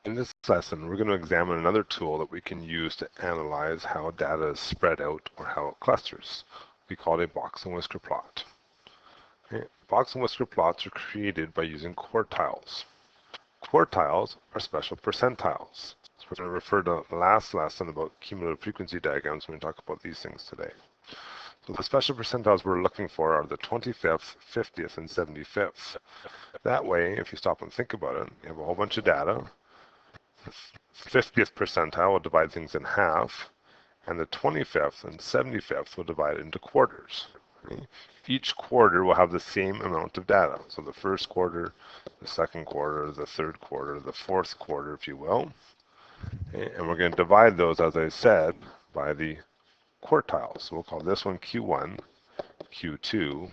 In this lesson, we're going to examine another tool that we can use to analyze how data is spread out or how it clusters. We call it a box and whisker plot. Okay. Box and whisker plots are created by using quartiles. Quartiles are special percentiles. So we're going to refer to the last lesson about cumulative frequency diagrams when we talk about these things today. So the special percentiles we're looking for are the 25th, 50th, and 75th. That way, if you stop and think about it, you have a whole bunch of data. The 50th percentile will divide things in half, and the 25th and 75th will divide into quarters. Okay? Each quarter will have the same amount of data. So the first quarter, the second quarter, the third quarter, the fourth quarter, if you will. Okay? And we're going to divide those, as I said, by the quartiles. So we'll call this one Q1, Q2,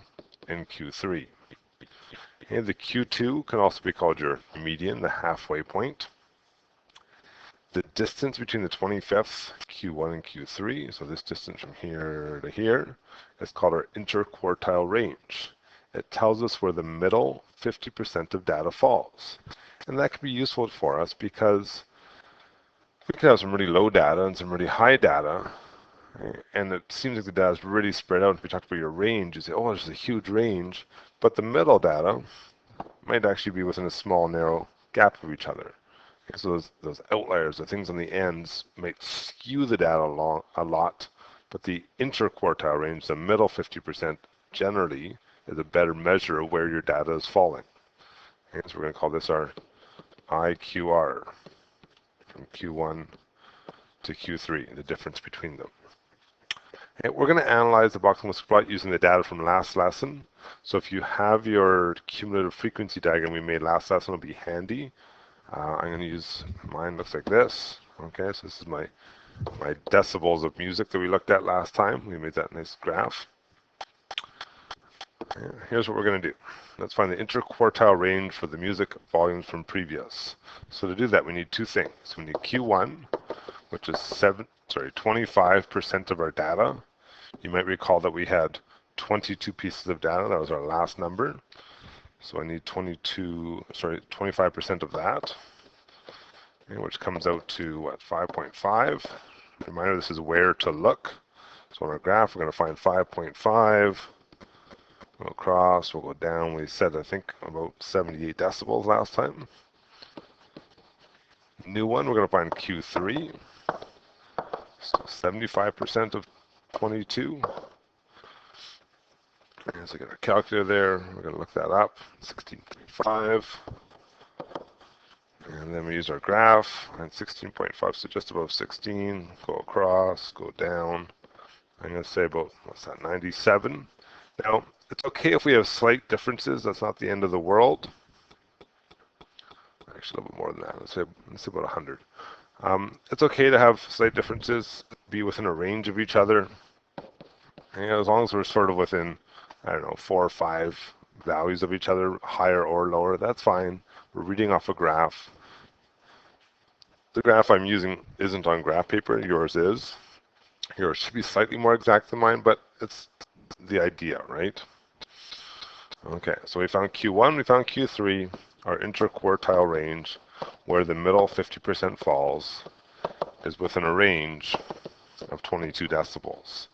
and Q3. Okay? The Q2 can also be called your median, the halfway point. The distance between the 25th, Q1 and Q3, so this distance from here to here, is called our interquartile range. It tells us where the middle 50% of data falls. And that can be useful for us because we could have some really low data and some really high data, and it seems like the data is really spread out. If we talk about your range, you say, oh, there's a huge range, but the middle data might actually be within a small, narrow gap of each other. So those outliers, the things on the ends, might skew the data a lot, but the interquartile range, the middle 50%, generally is a better measure of where your data is falling. Okay, so we're going to call this our IQR from Q1 to Q3, the difference between them. Okay, we're going to analyze the box and whisker plot using the data from last lesson. So if you have your cumulative frequency diagram we made last lesson, it'll be handy. I'm going to use, mine looks like this. Okay, so this is my decibels of music that we looked at last time. We made that nice graph. Here's what we're going to do. Let's find the interquartile range for the music volumes from previous. So to do that, we need two things. We need Q1, which is 25% of our data. You might recall that we had 22 pieces of data. That was our last number. So I need 25% of that, which comes out to, what, 5.5. Reminder, this is where to look. So on our graph, we're going to find 5.5. We'll cross, we'll go down. We said, I think, about 78 decibels last time. New one, we're going to find Q3. So 75% of 22. So we got our calculator there. We're going to look that up. 16.5. And then we use our graph. And 16.5, so just above 16. Go across, go down. I'm going to say about, what's that, 97. Now, it's okay if we have slight differences. That's not the end of the world. Actually, a little bit more than that. Let's say about 100. It's okay to have slight differences, be within a range of each other. And as long as we're sort of within, I don't know, 4 or 5 values of each other, higher or lower, that's fine. We're reading off a graph. The graph I'm using isn't on graph paper. Yours is. Yours should be slightly more exact than mine, but it's the idea, right? Okay, so we found Q1, we found Q3, our interquartile range, where the middle 50% falls, is within a range of 22 decibels.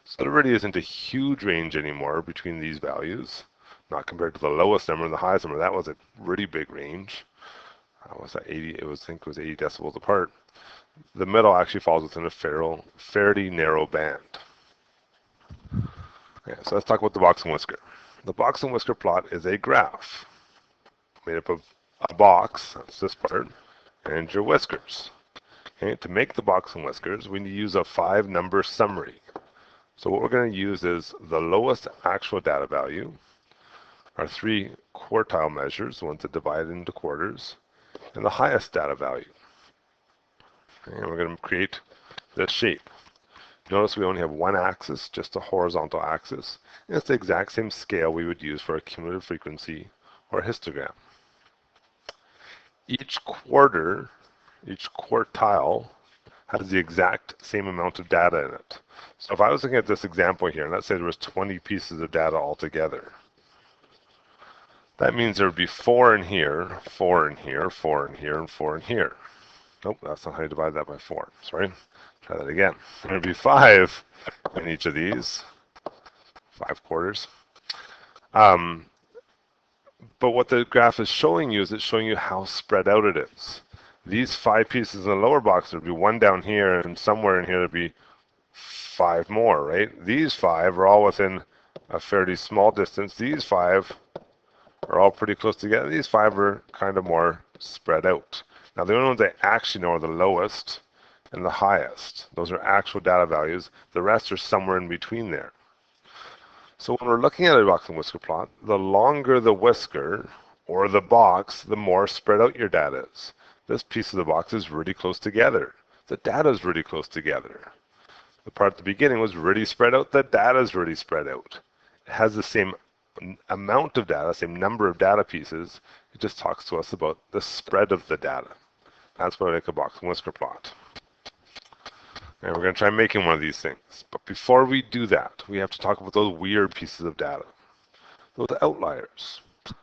So there really isn't a huge range anymore between these values, not compared to the lowest number and the highest number. That was a really big range. Was that 80? I think it was 80 decibels apart. The middle actually falls within a fairly narrow band. Okay, so let's talk about the box and whisker. The box and whisker plot is a graph made up of a box, that's this part, and your whiskers. Okay, to make the box and whiskers, we need to use a 5-number summary. So what we're going to use is the lowest actual data value, our 3 quartile measures, the ones that divide into quarters, and the highest data value. Okay, and we're going to create this shape. Notice we only have one axis, just a horizontal axis, and it's the exact same scale we would use for a cumulative frequency or a histogram. Each quartile has the exact same amount of data in it. So if I was looking at this example here, and let's say there was 20 pieces of data altogether, That means there would be 4 in here, 4 in here, 4 in here, and 4 in here. Nope, that's not how you divide that by 4. Sorry. Try that again. There would be 5 in each of these, 5 quarters. But what the graph is showing you is it's showing you how spread out it is. These 5 pieces in the lower box, there'd be 1 down here, and somewhere in here there'd be 5 more, right? These 5 are all within a fairly small distance. These 5 are all pretty close together. These 5 are kind of more spread out. Now, the only ones I actually know are the lowest and the highest. Those are actual data values. The rest are somewhere in between there. So when we're looking at a box and whisker plot, the longer the whisker or the box, the more spread out your data is. This piece of the box is really close together. The data is really close together. The part at the beginning was really spread out. The data is really spread out. It has the same amount of data, same number of data pieces. It just talks to us about the spread of the data. That's what I make a box and whisker plot. And we're going to try making one of these things. But before we do that, we have to talk about those weird pieces of data, those outliers.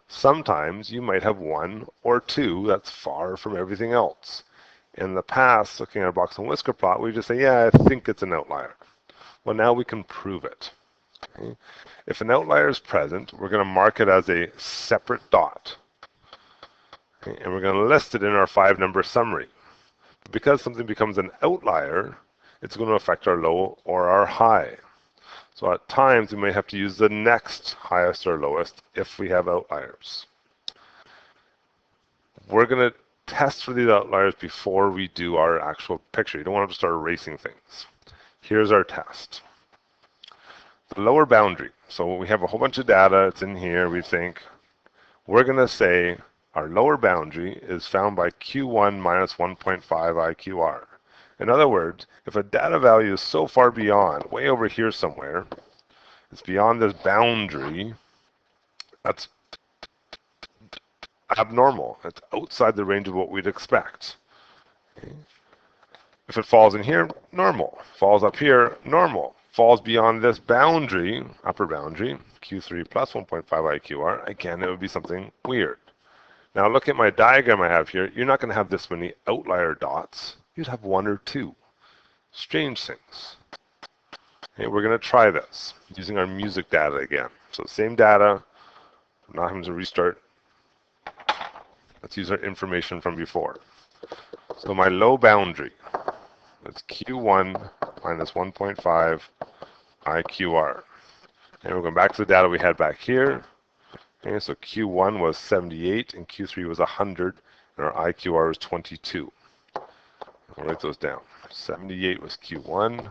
Sometimes you might have 1 or 2 that's far from everything else. In the past, looking at a box and whisker plot, we just say, yeah, I think it's an outlier. Well, now we can prove it. Okay? If an outlier is present, we're going to mark it as a separate dot. Okay? And we're going to list it in our 5-number summary. Because something becomes an outlier, it's going to affect our low or our high. So at times, we may have to use the next highest or lowest if we have outliers. We're going to test for these outliers before we do our actual picture. You don't want to start erasing things. Here's our test. The lower boundary. So we have a whole bunch of data. It's in here. We think we're going to say our lower boundary is found by Q1 minus 1.5 IQR. In other words, if a data value is so far beyond, way over here somewhere, it's beyond this boundary, that's abnormal. It's outside the range of what we'd expect. Okay. If it falls in here, normal. Falls up here, normal. Falls beyond this boundary, upper boundary, Q3 plus 1.5 IQR, again, it would be something weird. Now look at my diagram I have here. You're not going to have this many outlier dots. You'd have 1 or 2. Strange things. Okay, we're going to try this using our music data again. So same data. I'm not having to restart. Let's use our information from before. So my low boundary is Q1 minus 1.5 IQR. And we're going back to the data we had back here. Okay, so Q1 was 78 and Q3 was 100 and our IQR was 22. I'll write those down. 78 was Q1,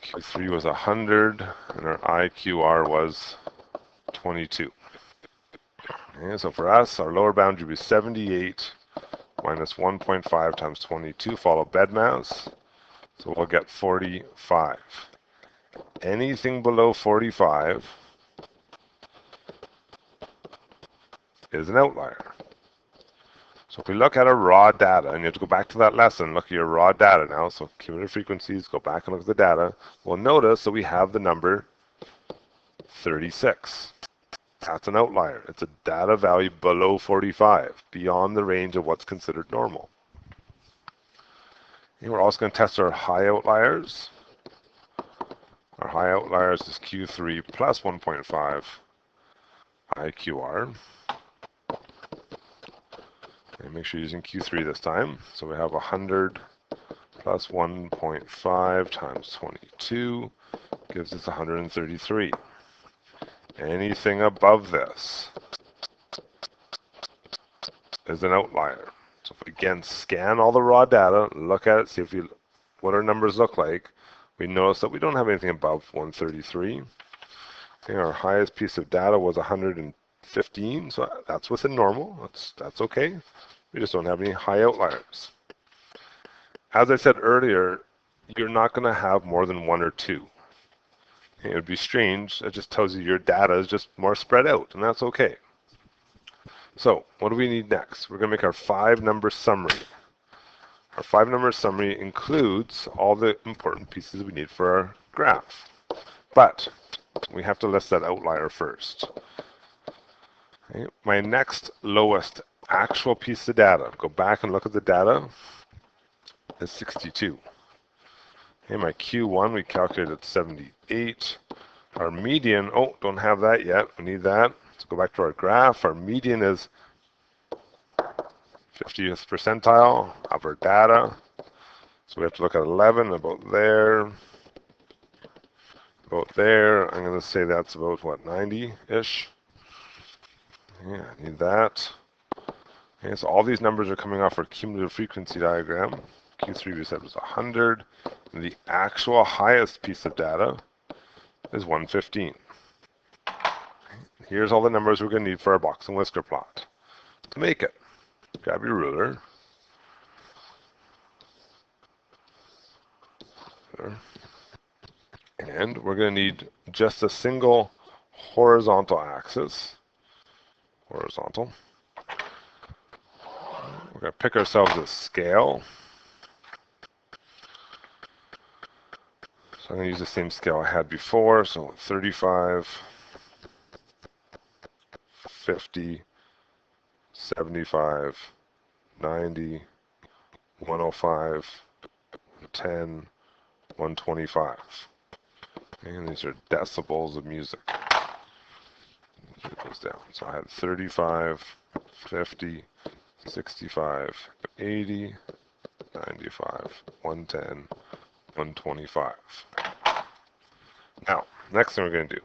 Q3 was 100, and our IQR was 22. Okay, so for us, our lower boundary was 78 minus 1.5 times 22, follow BEDMAS, so we'll get 45. Anything below 45 is an outlier. So if we look at our raw data, and you have to go back to that lesson, look at your raw data now, so cumulative frequencies, go back and look at the data, we'll notice that we have the number 36. That's an outlier. It's a data value below 45, beyond the range of what's considered normal. And we're also going to test our high outliers. Our high outliers is Q3 plus 1.5 IQR. And make sure you're using Q3 this time. So we have 100 plus 1.5 times 22 gives us 133. Anything above this is an outlier. So if we again scan all the raw data, look at it, see if what our numbers look like, we notice that we don't have anything above 133. Okay, our highest piece of data was 115, so that's within normal. That's okay. We just don't have any high outliers. As I said earlier, you're not going to have more than 1 or 2. It would be strange. It just tells you your data is just more spread out, and that's okay. So what do we need next? We're going to make our 5-number summary. Our 5-number summary includes all the important pieces we need for our graph. But we have to list that outlier first. Okay. My next lowest actual piece of data, go back and look at the data, is 62. Okay, my Q1 we calculated 78. Our median, oh, don't have that yet. We need that. Let's go back to our graph. Our median is 50th percentile of our data. So we have to look at 11, about there. About there. I'm going to say that's about, what, 90-ish? Yeah, I need that. Okay, so all these numbers are coming off our cumulative frequency diagram. Q3 we said was 100. And the actual highest piece of data is 115. Here's all the numbers we're going to need for our box and whisker plot. To make it, grab your ruler. And we're going to need just a single horizontal axis. Horizontal. We're going to pick ourselves a scale. So I'm going to use the same scale I had before. So 35, 50, 75, 90, 105, 10, 125. And these are decibels of music. It goes down. So I had 35, 50, 65, 80, 95, 110, 125. Now, next thing we're going to do,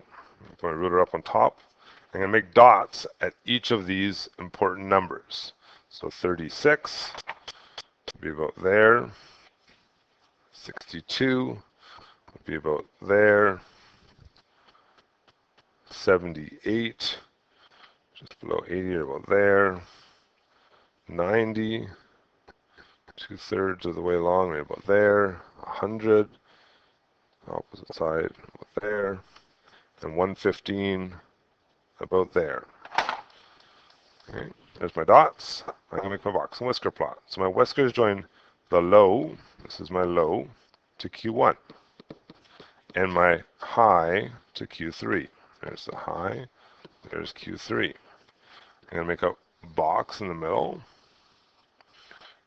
put my ruler up on top. I'm going to make dots at each of these important numbers. So 36 would be about there. 62 would be about there. 78, just below 80 or about there. 90, 2/3 of the way along, right about there. 100, opposite side, about there. And 115, about there. Okay, there's my dots. I'm going to make my box and whisker plot. So my whiskers join the low, this is my low, to Q1. And my high to Q3. There's the high, there's Q3. I'm going to make a box in the middle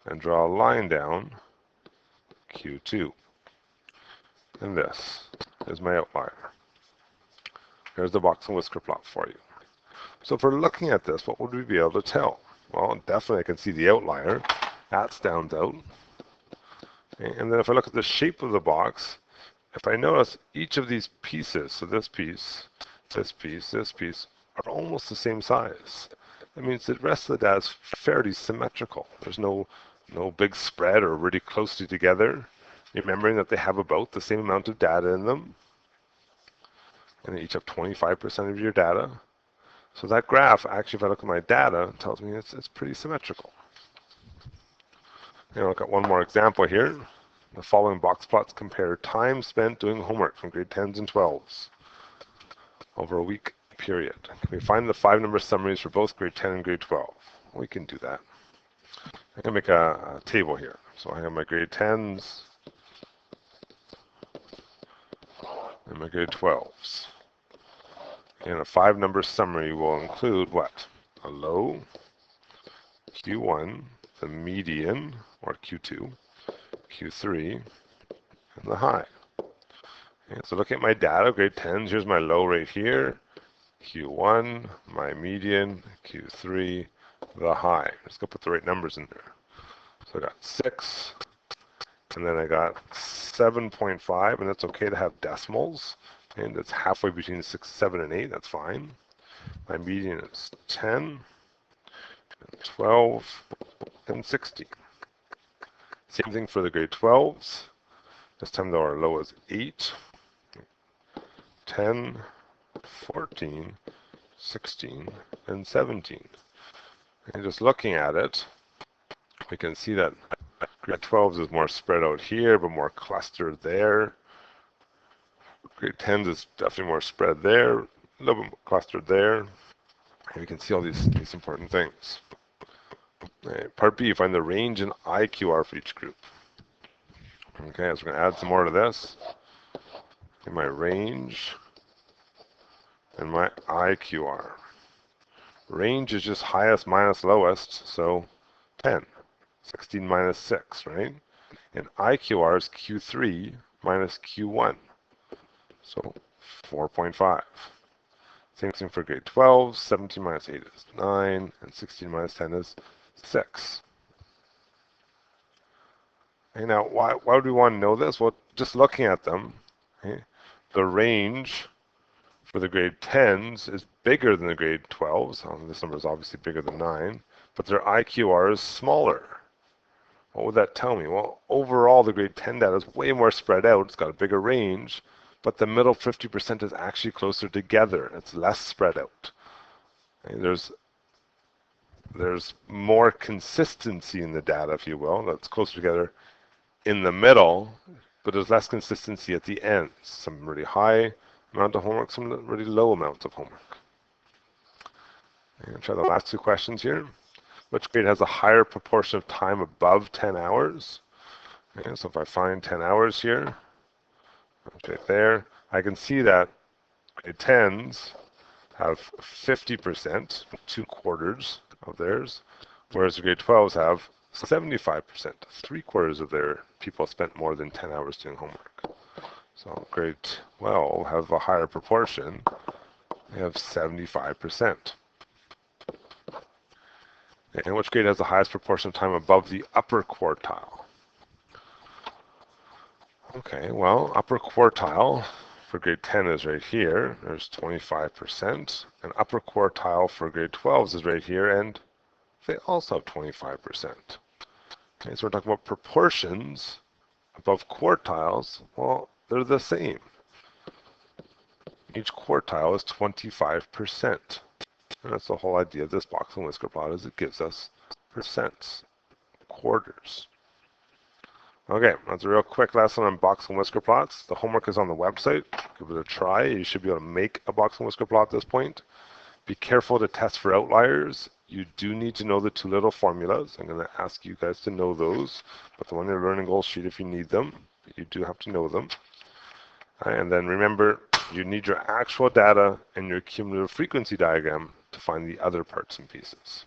and draw a line down Q2. And this is my outlier. Here's the box and whisker plot for you. So if we're looking at this, what would we be able to tell? Well, definitely I can see the outlier. That stands out. And then if I look at the shape of the box, if I notice each of these pieces, so this piece, this piece, this piece, are almost the same size. That means the rest of the data is fairly symmetrical. There's no big spread or really closely together. Remembering that they have about the same amount of data in them. And they each have 25% of your data. So that graph, actually, if I look at my data, tells me it's pretty symmetrical. And I'll look at one more example here. The following box plots compare time spent doing homework from grade 10s and 12s over a week period. Can we find the 5-number summaries for both grade 10 and grade 12? We can do that. I'm going to make a table here. So I have my grade 10s and my grade 12s. And a 5-number summary will include what? A low, Q1, the median, or Q2, Q3, and the high. Okay, so look at my data, grade 10s, here's my low right here, Q1, my median, Q3, the high. Just go put the right numbers in there. So I got 6, and then I got 7.5, and that's okay to have decimals. And it's halfway between 6, 7, and 8, that's fine. My median is 10, 12, and 16. Same thing for the grade 12s. This time though our low is 8, 10, 14, 16, and 17. And just looking at it, we can see that grade 12s is more spread out here, but more clustered there. Grade 10s is definitely more spread there, a little bit more clustered there. And we can see all these important things. Right, part B, find the range in IQR for each group. Okay, so we're going to add some more to this. In my range and my IQR. Range is just highest minus lowest, so 10. 16 minus 6, right? And IQR is Q3 minus Q1, so 4.5. Same thing for grade 12. 17 minus 8 is 9, and 16 minus 10 is 6. Okay, now, why would we want to know this? Well, just looking at them, okay, the range for the grade 10s is bigger than the grade 12s. This number is obviously bigger than 9, but their IQR is smaller. What would that tell me? Well, overall, the grade 10 data is way more spread out. It's got a bigger range, but the middle 50% is actually closer together. It's less spread out. Okay, there's more consistency in the data, if you will, that's closer together in the middle, but there's less consistency at the ends. Some really high amount of homework, some really low amounts of homework. And try the last two questions here. Which grade has a higher proportion of time above 10 hours? Okay, so if I find 10 hours here, right there, I can see that grade 10s have 50%, 2/4 of theirs, whereas the grade 12s have 75%. 3/4 of their people spent more than 10 hours doing homework. So grade 12 have a higher proportion. They have 75%. And which grade has the highest proportion of time above the upper quartile? Okay, well, upper quartile for grade 10 is right here. There's 25%. And upper quartile for grade 12s is right here, and they also have 25%. Okay, so we're talking about proportions above quartiles. Well, they're the same. Each quartile is 25%. And that's the whole idea of this box and whisker plot, is it gives us percents, quarters. Okay, that's a real quick lesson on box and whisker plots. The homework is on the website. Give it a try. You should be able to make a box and whisker plot at this point. Be careful to test for outliers. You do need to know the two little formulas. I'm going to ask you guys to know those, but the one in your learning goals sheet if you need them. You do have to know them. And then remember, you need your actual data and your cumulative frequency diagram to find the other parts and pieces.